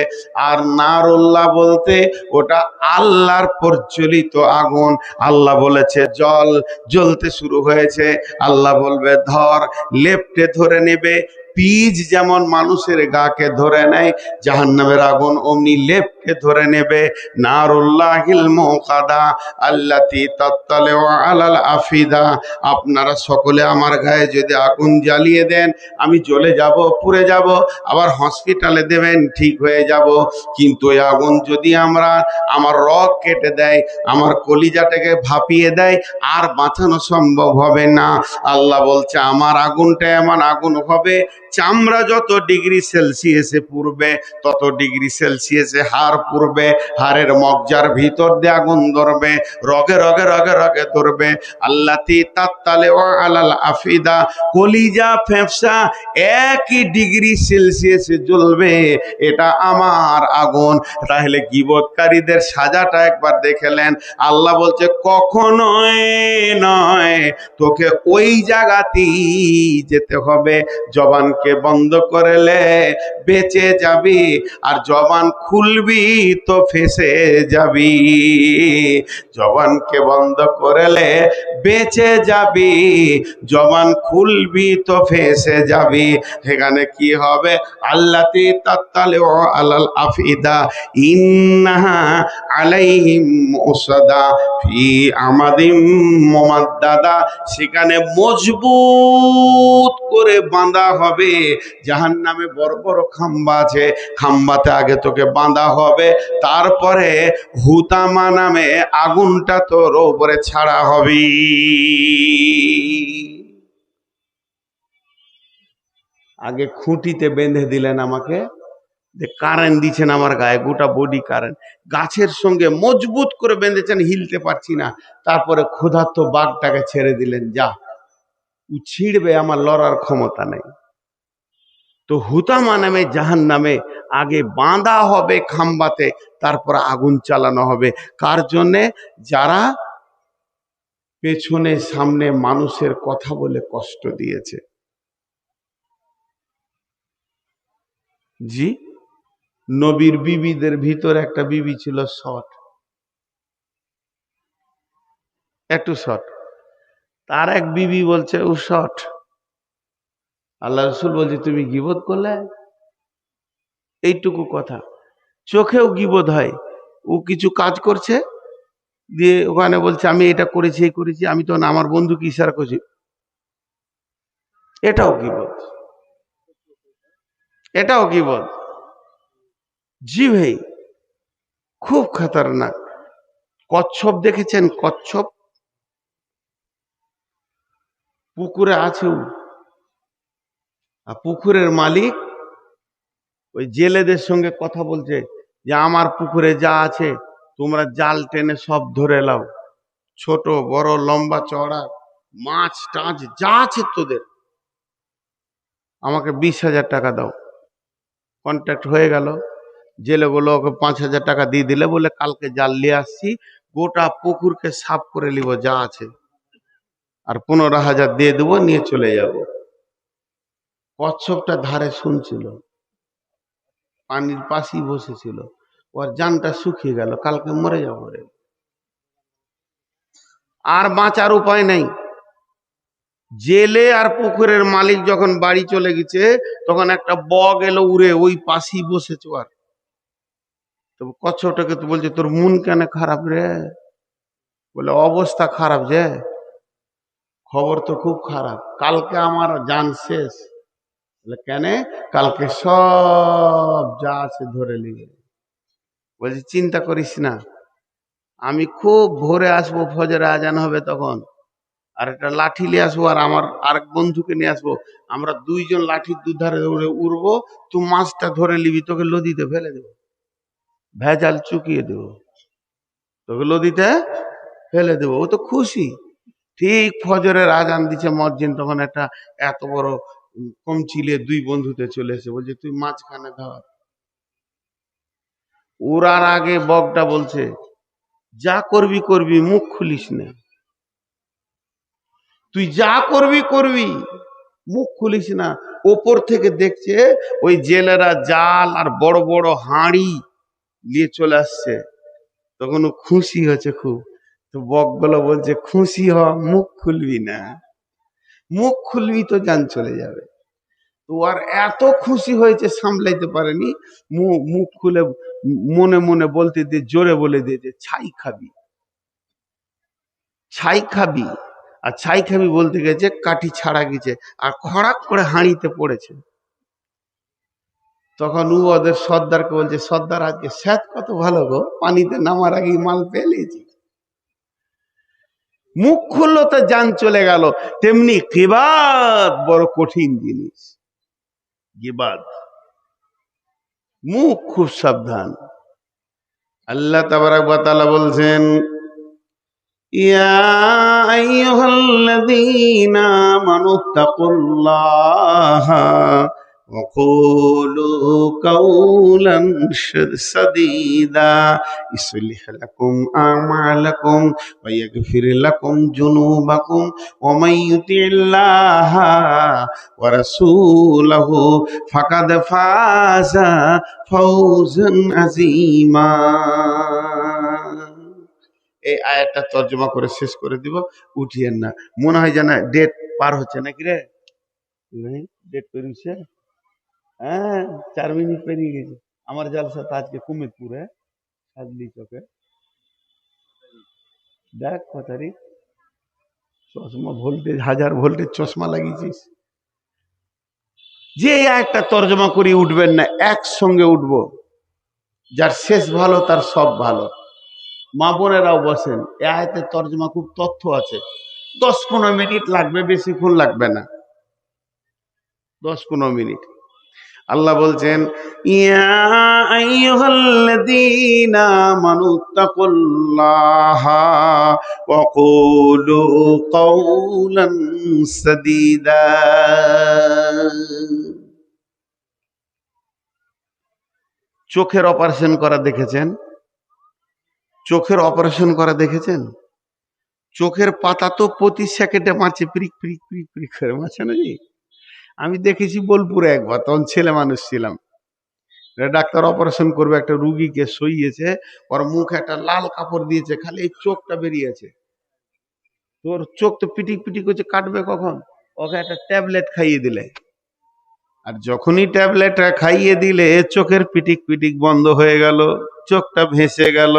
আর নারুল্লাহ বলতে ওটা আল্লাহর প্রজ্বলিত আগুন। আল্লাহ বলেছে জল জ্বলতে শুরু হয়েছে, আল্লাহ বলবে ধর, লেপ্টে ধরে নেবে, পিচ যেমন মানুষের গাকে ধরে নেয়, জাহান্নামের আগুন অমনি লেপকে ধরে নেবে। নারুল্লাহিল মুকাদা আল্লাতী তাত্তালিউ আলাল আফিদা। আপনারা সকলে আমার গায়ে যদি আগুন জ্বালিয়ে দেন, আমি জ্বলে যাব, পুড়ে যাব, আবার হসপিটালে দেবেন, ঠিক হয়ে যাব। কিন্তু ওই আগুন যদি আমার রগ কেটে দেয়, আমার কলিজাটাকে ভাপিয়ে দেয়, আর বাঁচানো সম্ভব হবে না। আল্লাহ বলছে আমার আগুনটা এমন আগুন হবে, চামড়া যত ডিগ্রি সেলসিয়াসে পুড়বে, তত ডিগ্রি সেলসিয়াসে হাড় পুড়বে, হাড়ের মজ্জার ভিতর দিয়ে আগুন ধরবে, রগে রগে রগে রগে ধরবে। আল্লাতী তাত্তালিউ আলাল আফিদা, কলিজা ফেফসা একই ডিগ্রি সেলসিয়াসে জ্বলবে, এটা আমার আগুন। তাহলে গীবতকারীদের সাজাটা একবার দেখেলেন। আল্লাহ বলছে কখনোই নয়, তোকে ওই জায়গাতেই যেতে হবে। জবানকে বন্ধ করলে বেঁচে যাবি, আর জবান খুলবি তো ফেঁসে যাবি। জবানকে বন্ধ করলে বেঁচে যাবি, জবান খুলবি তো ফেঁসে যাবি। এখানে কি হবে? আল্লাতী তাত্তালিউ আলাল আফিদা ইন্নাহা আলাইহিম মুসাদা ফি আমাদিম মুমাদ্দাদা। সেখানে মজবুত করে বাঁধা হবে। জাহান্নামে বড় বড় খাম্বা আছে, খাম্বাতে আগে তোকে বাঁধা হবে, তারপরে হুতামা নামে আগুনটা তোর উপরে ছাড়া হবে। আগে খুঁটিতে বেঁধে দিলেন আমাকে, যে কারেন্ট দিচ্ছেন আমার গায়ে, গোটা বডি কারেন্ট, গাছের সঙ্গে মজবুত করে বেঁধেছেন, হিলতে পারছি না। তারপরে ক্ষুধার্ত বাঘটাকে ছেড়ে দিলেন, যা, ও ছিঁড়বে, আমার লড়ার ক্ষমতা নেই। তো হুতামা নামে জাহান্নামে আগে বাঁধা হবে খাম্বাতে, তারপর আগুন চালানো হবে। কার জন্যে? যারা পেছনে সামনে মানুষের কথা বলে কষ্ট দিয়েছে। জি, নবীর বিবিদের ভিতর একটা বিবি ছিল শর্ট, একটু শর্ট। তার এক বিবি বলছে ও শর্ট। আল্লাহ রসুল বলছে তুমি গীবত করলে? এইটুকু কথা, চোখেও গীবত হয়। ও কিছু কাজ করছে, দিয়ে ওখানে বলছে আমি এটা করেছি, এই করেছি, আমি তখন আমার বন্ধুকে ইশারা করছি, এটাও গীবত, এটাও গীবত। জি ভাই, খুব খতরনাক। কচ্ছপ দেখেছেন? কচ্ছপ পুকুরে আছে, আর পুকুরের মালিক ওই জেলেদের সঙ্গে কথা বলছে যে আমার পুকুরে যা আছে তোমরা জাল টেনে সব ধরে লাও, ছোট বড় লম্বা চওড়া মাছ টাছ যা আছে তোদের, আমাকে 20,000 টাকা দাও। কন্ট্রাক্ট হয়ে গেল। জেলেগুলো ওকে 5,000 টাকা দিয়ে দিলে, বলে কালকে জাল নিয়ে আসছি, গোটা পুকুরকে সাফ করে নিব যা আছে, আর 15,000 দিয়ে দেবো, নিয়ে চলে যাব। কচ্ছপটা ধারে শুনছিল, পানির পাশেই বসেছিল। ওর জানটা শুকিয়ে গেল, কালকে মরে যাবো রে, আর বাঁচার উপায় নাই। জেলে আর পুকুরের মালিক যখন বাড়ি চলে গেছে, তখন একটা বগ এলো উড়ে, ওই পাশেই বসেছে। আর তো কচ্ছপটাকে তো বলছে তোর মন কেন খারাপ রে? বলে অবস্থা খারাপ, যে খবর তো খুব খারাপ, কালকে আমার জান শেষ। বলে কেন? কালকে সব যা আছে ধরে নিয়ে। বলছি চিন্তা করিস না, আমি খুব ভোরে আসবো, ফজরে আজান হবে তখন, আর একটা লাঠি নিয়ে আসবো, আর আমার আরেক বন্ধুকে নিয়ে আসবো, আমরা দুইজন লাঠির দুধারে উড়বো, তুই মাছটা ধরে নিবি, তোকে নদীতে ফেলে দেবো, ভেজাল চুকিয়ে দেবো, তোকে নদীতে ফেলে দেবো। ও তো খুশি। ঠিক ফজরের আজান দিচ্ছে মসজিদ, তখন একটা এত বড় কমচিলে দুই বন্ধুতে চলে এসে বলছে তুই মাঝখানে ধর। ওরার আগে বগটা বলছে যা করবি করবি, মুখ খুলিস না, তুই যা করবি করবি, মুখ খুলিস না। ওপর থেকে দেখছে ওই জেলেরা জাল আর বড় বড় হাঁড়ি নিয়ে চলে আসছে, তখন ও খুশি হচ্ছে খুব। তো বকগুলো বলছে খুশি হ, মুখ খুলবি না, মুখ খুলবি তো জান চলে যাবে। তো আর এত খুশি হয়েছে সামলাইতে পারেনি, মুখ খুলে মনে মনে বলতে দিয়ে জোরে বলে দিয়েছে, ছাই খাবি, ছাই খাবি। আর ছাই খাবি বলতে গেছে কাঠি ছাড়া গেছে, আর খড়াক করে হাঁড়িতে পড়েছে। তখন ও ওদের সর্দারকে বলছে, সর্দার আজকে স্যাত কত ভালো গো, পানিতে নামার আগেই মাল পেলেছি। মুখ খুললো তো জান চলে গেল। তেমনি কিবাদ বড় কঠিন জিনিস, গিবাদ, মুখ খুব সাবধান। আল্লাহ তাবারাক ওয়া তাআলা বলছেন, ইয়া আইয়ুহাল্লাযীনা আমানুত্তাকুল্লাহা ওয়া কুলু কাওলান সাদীদা ইসলিহ লাকুম আমালাকুম ওয়া ইয়াগফির লাকুম যুনুবাকুম ওয়া মান ইউতি'ল্লাহা ওয়া রাসূলাহু ফাকাদ ফাযা ফাওজান আযীমা। এই আয়াতটা তর্জমা করে শেষ করে দিব, উঠিয়েন না। মনে হয় যেন ডেট পার হচ্ছে নাকি রে, ডেট পেরিয়েছে। হ্যাঁ, 4 মিনিট পেরিয়ে গেছে। আমার জলসা তো আজকে কুমিরপুরে, সাদলি চকে। দেখ কত তারিখ, চশমা ভোল্টেজ, 1000 ভোল্টেজ চশমা লাগিয়েছিস। যে একটা তর্জমা করি উঠবেন না, একসঙ্গে উঠবো। যার শেষ ভালো তার সব ভালো। মা বোনেরাও বসেন, এ আয়াতের তর্জমা খুব তথ্য আছে। 10-15 মিনিট লাগবে, বেশিক্ষণ লাগবে না, 10-15 মিনিট। আল্লাহ বলছেন, ইয়া আইয়ুহাল্লাযীনা আমানুত্তাকুল্লাহা ওয়া কুলু কাওলান সাদীদা। চোখের অপারেশন করা দেখেছেন? চোখের অপারেশন করা দেখেছেন? চোখের পাতা তো প্রতি সেকেন্ডে মারছে, প্রিক প্রিক প্রিক প্রিক করে মারছে না জি। আমি দেখেছি বোলপুরে একবার, তখন ছেলে মানুষ ছিলাম। ডাক্তার অপারেশন করবে, একটা রুগীকে সইয়েছে, ওর মুখে একটা লাল কাপড় দিয়েছে, খালি এই চোখটা বেরিয়েছে। তোর চোখ তো পিটিক পিটিক করছে, কাটবে কখন? ওকে একটা ট্যাবলেট খাইয়ে দিলে, আর যখনই ট্যাবলেটটা খাইয়ে দিলে চোখের পিটিক পিটিক বন্ধ হয়ে গেল, চোখটা ভেসে গেল।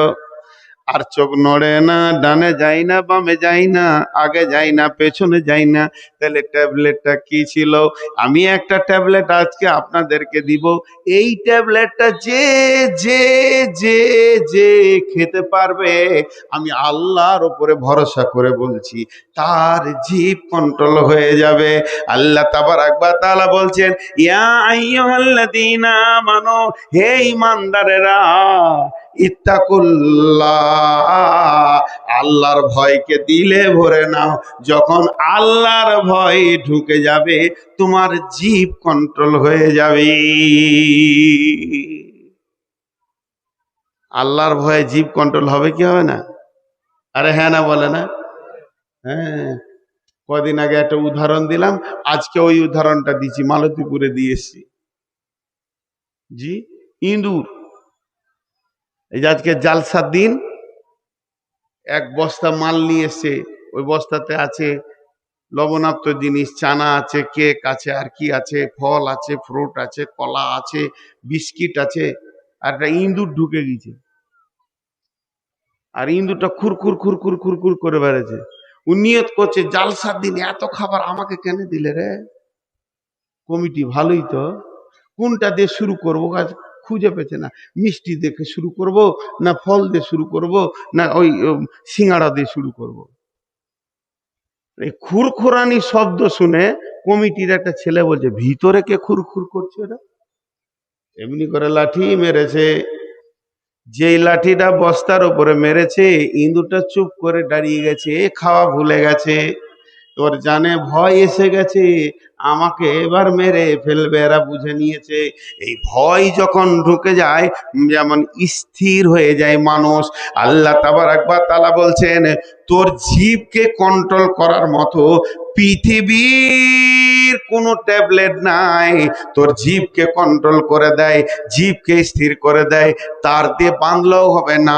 আর চোখ নড়ে না, ডানে যাই না, বামে যাই না, আগে যাই না, পেছনে যাই না। তাহলে ট্যাবলেটটা কি ছিল? আমি একটা ট্যাবলেট আজকে আপনাদেরকে দিব। এই ট্যাবলেটটা যে যে যে যে খেতে পারবে, আমি আল্লাহর উপরে ভরসা করে বলছি, তার জিভ কন্ট্রোল হয়ে যাবে। আল্লাহ তাবারাক ওয়া তাআলা বলছেন, ইয়া আইয়ুহাল্লাযীনা আমানু, হে ঈমানদারেরা, ইত্তাকুল্লাহ, আল্লাহর ভয়কে দিলে ভরে নাও। যখন আল্লাহর ভয় ঢুকে যাবে, তোমার জিভ কন্ট্রোল হয়ে যাবে। আল্লাহর ভয়ে জিভ কন্ট্রোল হবে কি হবে না? আরে হ্যাঁ না বলে না? হ্যাঁ, কদিন আগে একটা উদাহরণ দিলাম, আজকে ওই উদাহরণটা দিচ্ছি, মালতীপুরে দিয়েছি। জি, ইঁদুর। এই যে আজকে জালসার দিন, এক বস্তা মাল নিয়ে এসে, ওই বস্তাতে আছে লবণাক্ত জিনিস, চানা আছে, কেক আছে, আর কি আছে, ফল আছে, ফ্রুট আছে, কলা আছে, বিস্কিট আছে। আর একটা ইঁদুর ঢুকে গেছে, আর ইঁদুরটা খুরখুর খুরখুর খুরখুর করে বেড়েছে। ও নিয়ত করছে, জালসার দিন এত খাবার আমাকে কেন দিলে রে? কমিটি ভালোই তো, কোনটা দিয়ে শুরু করবো কাজ খুঁজে পেছে না। মিষ্টি দেখে শুরু করব, না ফল দিয়ে শুরু করব, না ওই সিঙ্গাড়া দিয়ে শুরু করব। এই খুরখুরানি শব্দ শুনে কমিটির একটা ছেলে বলছে, ভিতরে কে খুরখুর করছে রে? এমনি করে লাঠি মেরেছে। যেই লাঠিটা বস্তার উপরে মেরেছে, ইঁদুরটা চুপ করে দাঁড়িয়ে গেছে, খাওয়া ভুলে গেছে। তোর জানে ভয় এসে গেছে, আমাকে এবার মেরে ফেলবে, এরা বুঝে নিয়েছে। এই ভয় যখন ঢুকে যায়, যেমন স্থির হয়ে যায় মানুষ। আল্লাহ তাবারাক ওয়া তাআলা বলছেন, তোর জিভকে কন্ট্রোল করার মতো পৃথিবীর পৃথিবীর কোনো ট্যাবলেট নাই তোর জিভকে কন্ট্রোল করে দেয়, জিভকে স্থির করে দেয়। তার দিয়ে বাঁধলেও হবে না,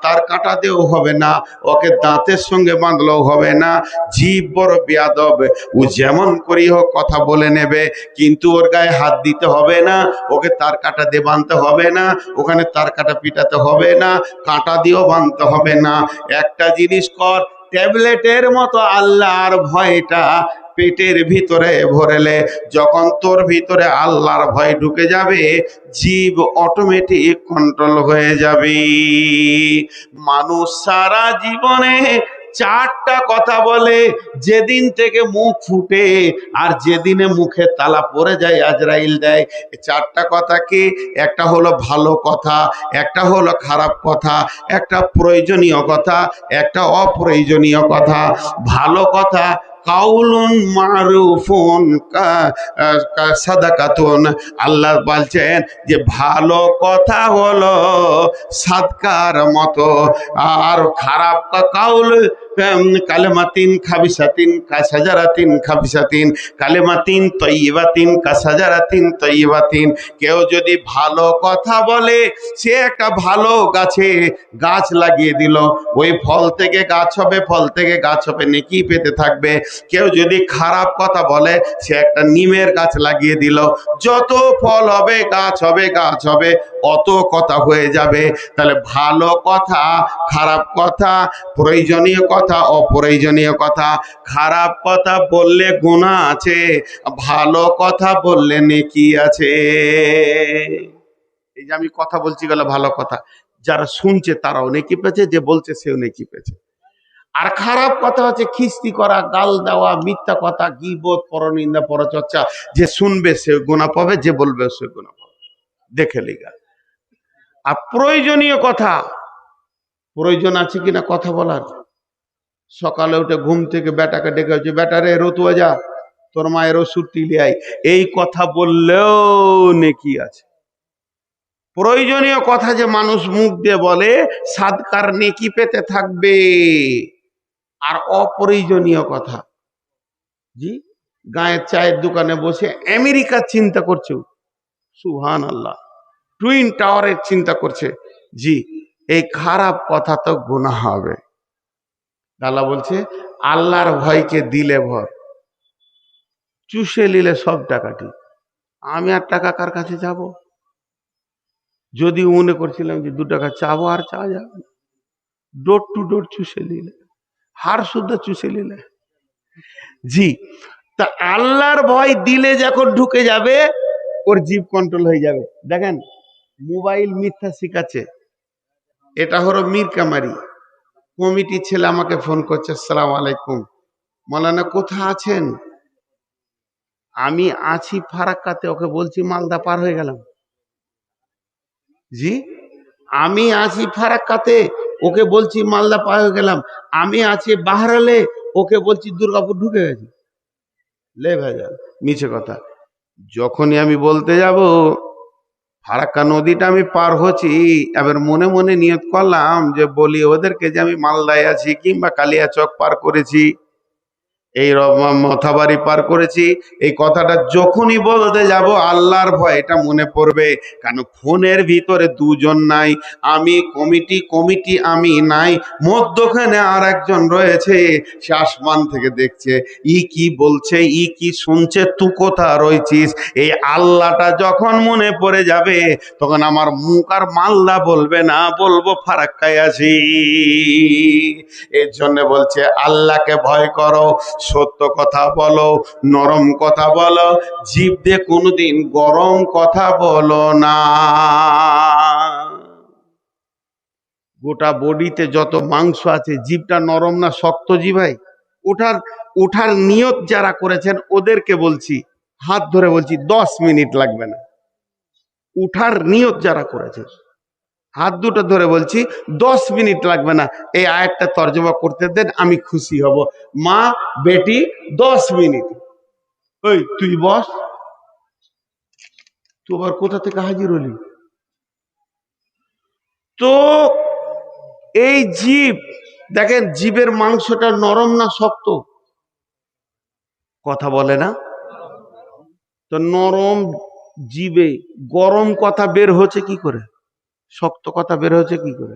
তার কাঁটা দিয়েও হবে না, ওকে দাঁতের সঙ্গে বাঁধলেও হবে না। জিভ বড় বেয়াদব, ও যেমন করি হোক কথা বলে নেবে, কিন্তু ওর গায়ে হাত দিতে হবে না, ওকে তার কাঁটা দিয়ে বাঁধতে হবে না, ওখানে তার কাঁটা পিটাতে হবে না, কাঁটা দিয়েও বাঁধতে হবে না। একটা জিনিস কর, ট্যাবলেটের মতো আল্লাহর ভয়টা পেটের ভিতরে ভরেলে, যখন তোর ভিতরে আল্লাহর ভয় ঢুকে যাবে, জীব অটোমেটিক কন্ট্রোল হয়ে যাবে। মানুষ সারা জীবনে চারটা কথা বলে, যেদিন থেকে মুখ ফুটে আর যেদিনে মুখে তালা পড়ে যায় আজরাইল দেয়। চারটা কথা কি? একটা হলো ভালো কথা, একটা হলো খারাপ কথা, একটা প্রয়োজনীয় কথা, একটা অপ্রয়োজনীয় কথা। ভালো কথা কাউলুন মারুফুন সাদাকাতুন, আল্লাহ বলছেন যে ভালো কথা হলো সাদকার মতো। আর খারাপ কাউল কালেমাতিন খাবিসাতিন কাসাজারাতিন খাবিসাতিন কালেমাতিন তয়্যিবাতিন কাসাজারাতিন তয়্যিবাতিন। কেউ যদি ভালো কথা বলে, সে একটা ভালো গাছে গাছ লাগিয়ে দিল, ওই ফল থেকে গাছ হবে, ফল থেকে গাছ হবে, নেকি পেতে থাকবে। কেউ যদি খারাপ কথা বলে, সে একটা নিমের গাছ লাগিয়ে দিল, যত ফল হবে গাছ হবে, গাছ হবে, অত কথা হয়ে যাবে। তাহলে ভালো কথা, খারাপ কথা, প্রয়োজনীয় কথা, অপ্রয়োজনীয় কথা। খারাপ কথা বললে গুনাহ আছে, ভালো কথা বললে নেকি আছে। এই যে আমি কথা বলছি গেল ভালো কথা, যারা শুনছে তারাও নেকি পেয়েছে, যে বলছে সেও নেকি পেয়েছে। আর খারাপ কথা হচ্ছে খিস্তি করা, গাল দেওয়া, মিথ্যা কথা, গীবত, পরনিন্দা, পরচর্চা। যে শুনবে সে গুনাহ পাবে, যে বলবে সে গুনাহ পাবে। দেখে লিগা। আর প্রয়োজনীয় কথা, প্রয়োজন আছে কিনা কথা বলার। সকালে উঠে ঘুম থেকে বেটাকে ডেকে হচ্ছে, বেটা রে রতুয়া যা, তোর মায়ের ওষুধ টিলে আয়, এই কথা বললেও নেকি আছে। প্রয়োজনীয় কথা যে মানুষ মুখ দিয়ে বলে, সাদকার নেকি পেতে থাকবে। আর অপ্রয়োজনীয় কথা, জি, গায়ের চায়ের দোকানে বসে আমেরিকার চিন্তা করছে, সুবহানাল্লাহ, টুইন টাওয়ারের চিন্তা করছে, জি, এই খারাপ কথা তো গুনাহ হবে। আল্লাহ বলছে আল্লাহর ভয়কে দিলে ভর, চুষে নিলে সব টাকাটি। আমি আর টাকা কার কাছে যাব? যদি মনে করছিলাম যে 2 টাকা চাবো, আর চাওয়া যাবে না। ডোর টু ডোর চুষে নিলে, হার শুদ্ধ চুষে নিলে। জি, তা আল্লাহর ভয় দিলে যখন ঢুকে যাবে, ওর জীব কন্ট্রোল হয়ে যাবে। দেখেন, মোবাইল মিথ্যা শিখাচ্ছে, এটা হলো মীর কামারি। কমিটির ছেলে আমাকে ফোন করছে, আসসালামু আলাইকুম মাওলানা, কোথায় আছেন? আমি আছি ফারাক্কাতে, ওকে বলছি মালদা পার হয়ে গেলাম। জি, আমি আছি ফারাক্কাতে, ওকে বলছি মালদা পার হয়ে গেলাম। আমি আছি বাহারালে, ওকে বলছি দুর্গাপুর ঢুকে গেছি। লে ভাইজান, মিছে কথা। যখনই আমি বলতে যাব ফারাক্কা নদীটা আমি পার হচ্ছি, এবার মনে মনে নিয়ত করলাম যে বলি ওদেরকে যে আমি মালদায় আছি, কিংবা কালিয়াচক পার করেছি, এই মথাবাড়ি পার করেছি। এই কথাটা যখনই বলতে যাব, আল্লাহর ভয় এটা মনে পড়বে। কারণ ফোনের ভিতরে দুজন নাই, আমি কমিটি আমি নাই, মধ্যখানে আর একজন রয়েছে, সে আসমান থেকে দেখছে, ই কি বলছে, ই কি শুনছে, তুই কোথা রয়েছিস। এই আল্লাহটা যখন মনে পড়ে যাবে, তখন আমার মুখ আর মালদা বলবে না, বলবো ফারাক্কায় আছি। এর জন্য বলছে আল্লাহকে ভয় করো, সত্য কথা বলো, নরম কথা বলো, জিভ দিয়ে কোনোদিন গরম কথা বলো না। গোটা বডিতে যত মাংস আছে, জিভটা নরম না শক্ত জিভাই? ওঠার নিয়ত যারা করেছেন ওদেরকে বলছি, হাত ধরে বলছি 10 মিনিট লাগবে না। উঠার নিয়ত যারা করেছেন, হাত দুটো ধরে বলছি 10 মিনিট লাগবে না। এই আয়াতটা তর্জমা করতে দেন, আমি খুশি হব। মা বেটি 10 মিনিট। ওই তুই বস, তুই আবার কোথা থেকে হাজির হলি? তো এই জীব, দেখেন জীবের মাংসটা নরম না শক্ত? কথা বলে না? তো নরম জিবে গরম কথা বের হচ্ছে কি করে, শক্ত কথা বের হচ্ছে কি করে?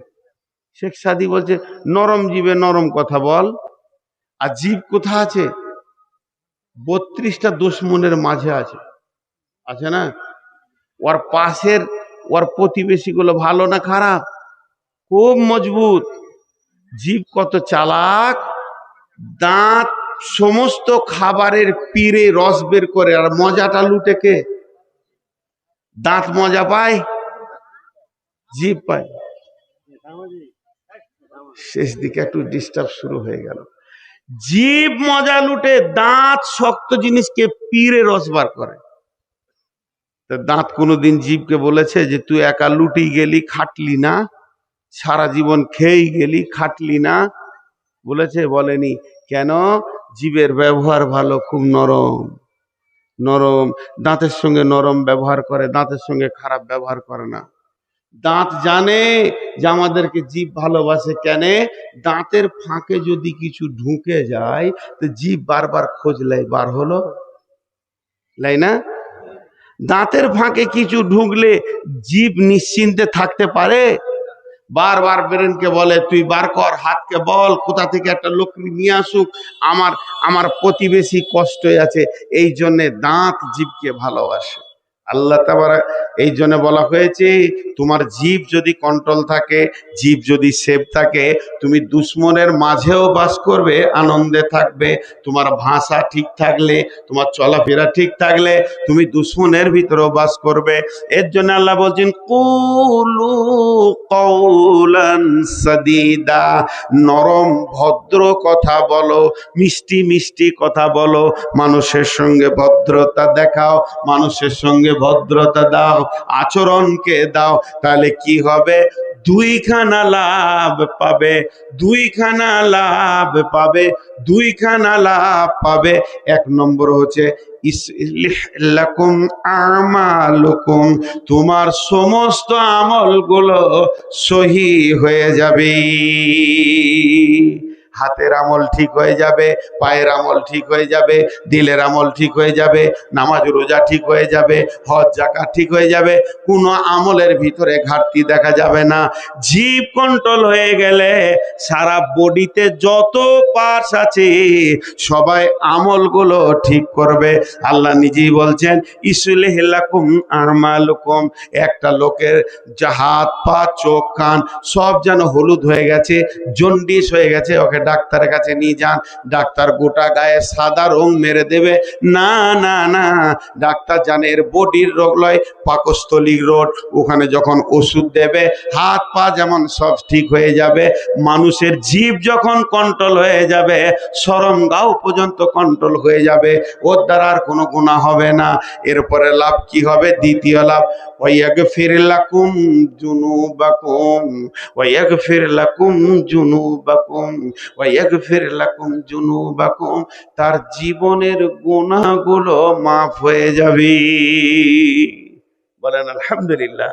শেখ সাদি বলছে নরম জিবে নরম কথা বল। আর জিভ কোথা আছে? 32টা দুশ্মনের মাঝে আছে, আছে না? ওর পাশের, ওর প্রতিবেশী গুলো ভালো না খারাপ? খুব মজবুত। জিভ কত চালাক! দাঁত সমস্ত খাবারের পিড়ে রস বের করে, আর মজাটা লুটে কে? দাঁত মজা পায়, জিভ পায়। শেষ দিকে একটু ডিস্টার্ব শুরু হয়ে গেল। জিভ মজা লুটে, দাঁত শক্ত জিনিসকে পিড়ে রস বার করে। দাঁত কোনোদিন জিভকে বলেছে যে তুই একা লুটি গেলি, খাটলি না, সারা জীবন খেয়েই গেলি, খাটলি না? বলেছে? বলেনি। কেন? জিভের ব্যবহার ভালো, খুব নরম নরম, দাঁতের সঙ্গে নরম ব্যবহার করে, দাঁতের সঙ্গে খারাপ ব্যবহার করে না। দাঁত জানে যে আমাদেরকে জিভ ভালোবাসে। কেন? দাঁতের ফাঁকে যদি কিছু ঢুকে যায় তো জিভ বারবার খোঁজ লাই, বার হলো লাই না? দাঁতের ফাঁকে কিছু ঢুকলে জিভ নিশ্চিন্তে থাকতে পারে? বারবার ব্রেনকে বলে তুই বার কর, হাতকে বল কোথা থেকে একটা লকড়ি নিয়ে আসুক, আমার আমার প্রতিবেশী কষ্টে আছে। এই জন্যে দাঁত জিভকে ভালোবাসে। আল্লাহ তাবারক, এই জন্য বলা হয়েছে তোমার জিভ যদি কন্ট্রোল থাকে, জিভ যদি সেভ থাকে, তুমি দুশ্মনের মাঝেও বাস করবে, আনন্দে থাকবে। তোমার ভাষা ঠিক থাকলে, তোমার চলাফেরা ঠিক থাকলে, তুমি দুশ্মনের ভিতরেও বাস করবে। এর জন্য আল্লাহ বলছেন কুলু কওলান সাদিদা, নরম ভদ্র কথা বলো, মিষ্টি মিষ্টি কথা বলো, মানুষের সঙ্গে ভদ্রতা দেখাও, মানুষের সঙ্গে ভদ্রতা দাও, আচরণকে দাও। তাহলে কি হবে? দুইখানা লাভ পাবে, দুইখানা লাভ পাবে, দুইখানা লাভ পাবে। এক নম্বর হচ্ছে ইসলিহ লাকুম আমালুকুম, তোমার সমস্ত আমলগুলো সহি হয়ে যাবে। হাতের আমল ঠিক হয়ে যাবে, পায়ের আমল ঠিক হয়ে যাবে, দিলের আমল ঠিক হয়ে যাবে, নামাজ রোজা ঠিক হয়ে যাবে, হজ যাকাত ঠিক হয়ে যাবে। কোনো আমলের ভিতরে ঘাটতি দেখা যাবে না। জিভ কন্ট্রোল হয়ে গেলে সারা বডিতে যত পার্টস আছে সবাই আমলগুলো ঠিক করবে। আল্লাহ নিজেই বলছেন ইসলিহ লাকুম আমালুকুম। একটা লোকের হাত পা চোখ কান সব যেন হলুদ হয়ে গেছে, জন্ডিস হয়ে গেছে, ওকে ডাক্তারের কাছে নিয়ে যান। ডাক্তার গোটা গায়ে সাদা রং মেরে দেবে না, না, না। ডাক্তার জানে এর বডির রোগ লয়, পাকস্থলীর রোগ। ওখানে যখন ওষুধ দেবে হাত পা যেমন সব ঠিক হয়ে যাবে। মানুষের জিভ যখন কন্ট্রোল হয়ে যাবে, শরমগাও পর্যন্ত কন্ট্রোল হয়ে যাবে, ওর দ্বারা আর কোনো গুনাহ হবে না। এরপরে লাভ কি হবে? দ্বিতীয় লাভ, ওয়াগফির লাকুম যুনুবাকুম, ওয়াগফির লাকুম যুনুবাকুম, ওয়াগফির লাকুম যুনুবাকুম। তার জীবনের গুনাহগুলো মাফ হয়ে যাবে। বলেন আলহামদুলিল্লাহ।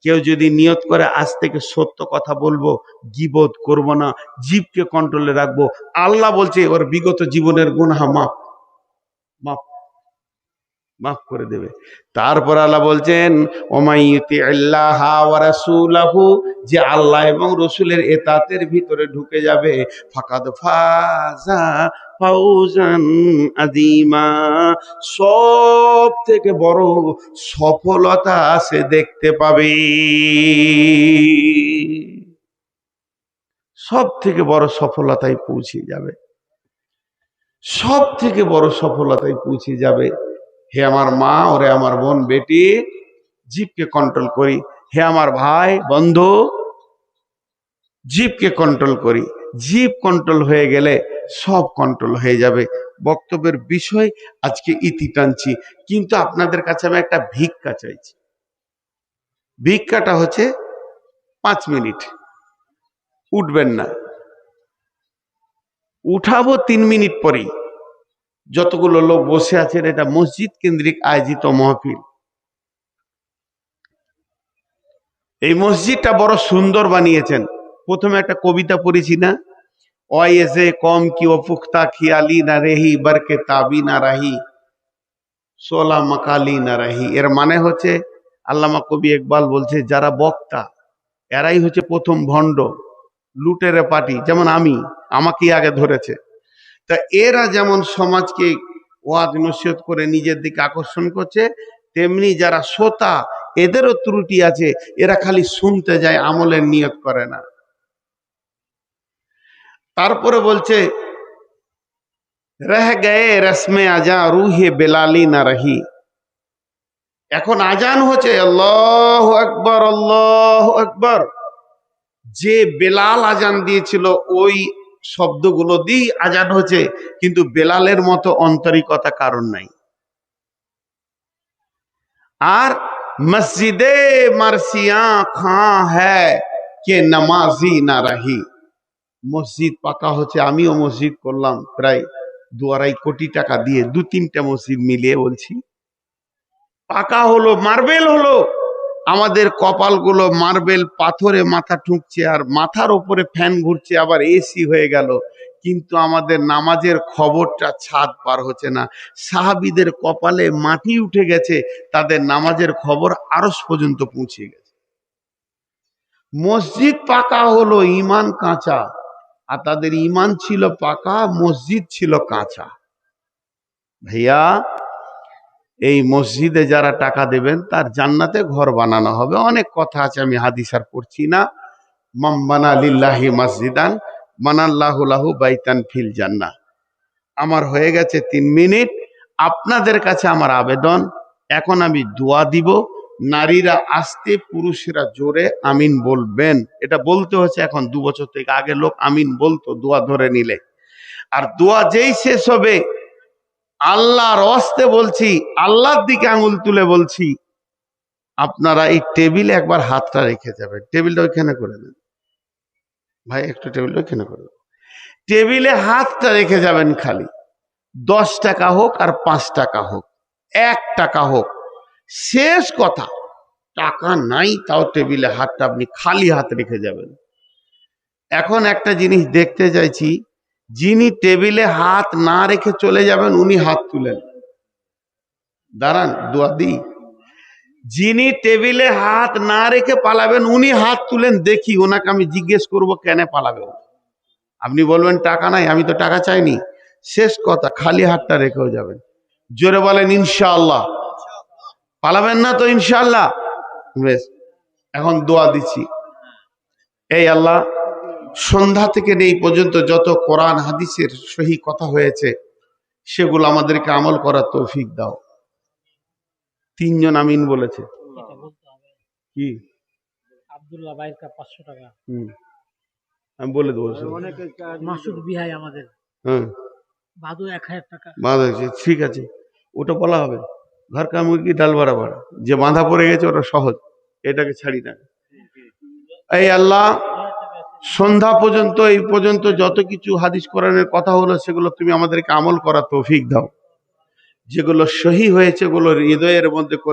কেউ যদি নিয়ত করে আজ থেকে সত্য কথা বলবো, গীবত করব না, জিভকে কন্ট্রোলে রাখবো, আল্লাহ বলছে ওর বিগত জীবনের গুনাহ মাফ মাফ মাফ করে দেবে। তারপর আল্লাহ বলছেন ওমাইয়ুতি আল্লাহ ওয়া রাসূলাহু, যে আল্লাহ এবং রসুলের এতাতের ভিতরে ঢুকে যাবে, ফাকাদ ফাজা ফাউজান আযীমা, সব থেকে বড় সফলতা সে দেখতে পাবে। সব থেকে বড় সফলতায় পৌঁছে যাবে, সব থেকে বড় সফলতায় পৌঁছে যাবে। হে আমার মা, ওরে আমার বোন বেটি, জিভকে কন্ট্রোল করি। হে আমার ভাই বন্ধু, জিভকে কন্ট্রোল করি। জিভ কন্ট্রোল হয়ে গেলে সব কন্ট্রোল হয়ে যাবে। বক্তব্যের বিষয় আজকে ইতি টানছি, কিন্তু আপনাদের কাছে আমি একটা ভিক্ষা চাইছি। ভিক্ষাটা হচ্ছে 5 মিনিট, উঠবেন না, উঠাবো 3 মিনিট পরেই। যতগুলো লোক বসে আছেন, এটা মসজিদ কেন্দ্রিক আয়োজিত মাহফিল। এই মসজিদটা বড় সুন্দর বানিয়েছেন। প্রথমে একটা কবিতা পড়েছি না, ওয়েসে কম কি ও পুখতা খিয়ালি না রেহি বরকে তাবি না রাহি। সোলা মাকালি না রাহি। এর মানে হচ্ছে, আল্লামা কবি ইকবাল বলছে, যারা বক্তা এরাই হচ্ছে প্রথম ভণ্ড, লুটেরে পার্টি। যেমন আমাকেই আগে ধরেছে। তা এরা যেমন সমাজকে ওয়াজ নসিহত করে নিজের দিকে আকর্ষণ করছে, তেমনি যারা শ্রোতা এদেরও ত্রুটি আছে, এরা খালি শুনতে যায়, আমলের নিয়ত করে না। তারপরে বলছে, রহ গয়ে রসমে আজা রুহে বেলালি না রহি। এখন আজান হচ্ছে আল্লাহু আকবার আল্লাহু আকবার, যে বেলাল আজান দিয়েছিল ওই শব্দগুলো দিয়ে আজান হচ্ছে, কিন্তু বেলালের মতো আন্তরিকতা কারণ নাই। আর মসজিদে মারসিয়া খাঁ হ্যায় কে নামাজি না রাহি। মসজিদ পাকা হচ্ছে, আমিও মসজিদ করলাম প্রায় 2-2.5 কোটি টাকা দিয়ে, 2-3টা মসজিদ মিলিয়ে বলছি। পাকা হলো, মার্বেল হলো, আমাদের কপালগুলো মার্বেল পাথরে মাথা ঠুকছে, আর মাথার উপরে ফ্যান ঘুরছে, আবার এসি হয়ে গেল, কিন্তু আমাদের নামাজের খবরটা ছাদ পার হচ্ছে না। সাহাবীদের কপালে মাটি উঠে গেছে, তাদের নামাজের খবর আরশ পর্যন্ত পৌঁছে গেছে। মসজিদ পাকা হলো, ঈমান কাঁচা, আর তাদের ঈমান ছিল পাকা, মসজিদ ছিল কাঁচা। ভাইয়া, এই মসজিদে যারা টাকা দেবেন তার জান্নাতে ঘর বানানো হবে। অনেক কথা আছে, আমি হাদিস আর পড়ছি না। মাম বানা লিল্লাহি মসজিদান বানাল্লাহু লাহু বাইতান ফিল জান্নাহ। আমার হয়ে গেছে 3 মিনিট। আপনাদের কাছে আমার আবেদন, এখন আমি দোয়া দিব, নারীরা আস্তে, পুরুষেরা জোরে আমিন বলবেন। এটা বলতে হচ্ছে এখন 2 বছর থেকে, আগে লোক আমিন বলতো দোয়া ধরে নিলে। আর দোয়া যেই শেষ হবে, আল্লাহর ওয়াস্তে বলছি, আল্লাহর দিকে আঙুল তুলে বলছি, আপনারা এই টেবিলে একবার হাতটা রেখে যাবেন। টেবিলটা ওইখানে করে দেন ভাই, একটু টেবিলটা ওইখানে করে দেন। টেবিলে হাতটা রেখে যাবেন, খালি 10 টাকা হোক আর 5 টাকা হোক, 1 টাকা হোক, শেষ কথা। টাকা নাই তাও টেবিলে হাতটা আপনি খালি হাত রেখে যাবেন। এখন একটা জিনিস দেখতে চাইছি, যিনি টেবিলে হাত না রেখে চলে যাবেন উনি হাত তুলেন, দাঁড়ান দোয়া দিই। যিনি টেবিলে হাত না রেখে পালাবেন উনি হাত তুলেন, দেখি ওনাকে আমি জিজ্ঞেস করব কেন পালাবে। আপনি বলবেন টাকা নাই, আমি তো টাকা চাইনি। শেষ কথা, খালি হাতটা রেখেও যাবেন। জোরে বলেন ইনশাআল্লাহ। পালাবেন না তো ইনশাআল্লাহ। বেশ, এখন দোয়া দিচ্ছি। এই আল্লাহ, সন্ধ্যা থেকে এই পর্যন্ত যত কোরআন হাদিসের সহি কথা হয়েছে সেগুলো আমাদেরকে আমল করার তৌফিক দাও। 3 জন আমিন বলেছে। কি আব্দুল্লাহ ভাইয়ের 500 টাকা। আমি বলে দেবো। মাসুদ বিহাই আমাদের, হ্যাঁ, বাদু 1000 টাকা। ঠিক আছে, ওটা বলা হবে। ঘর কা মুরগি ডাল বরাবর, যে বাঁধা পড়ে গেছে ওটা সহজ, এটাকে ছাড়ি না। এই আল্লাহ, সন্ধ্যা পর্যন্ত এই পর্যন্ত যত কিছু হাদিস কোরআনের কথা হলো সেগুলো তুমি আমাদেরকে আমল করার তৌফিক দাও। যেগুলো সহি হয়েছে ওগুলো হৃদয়ের মধ্যে করে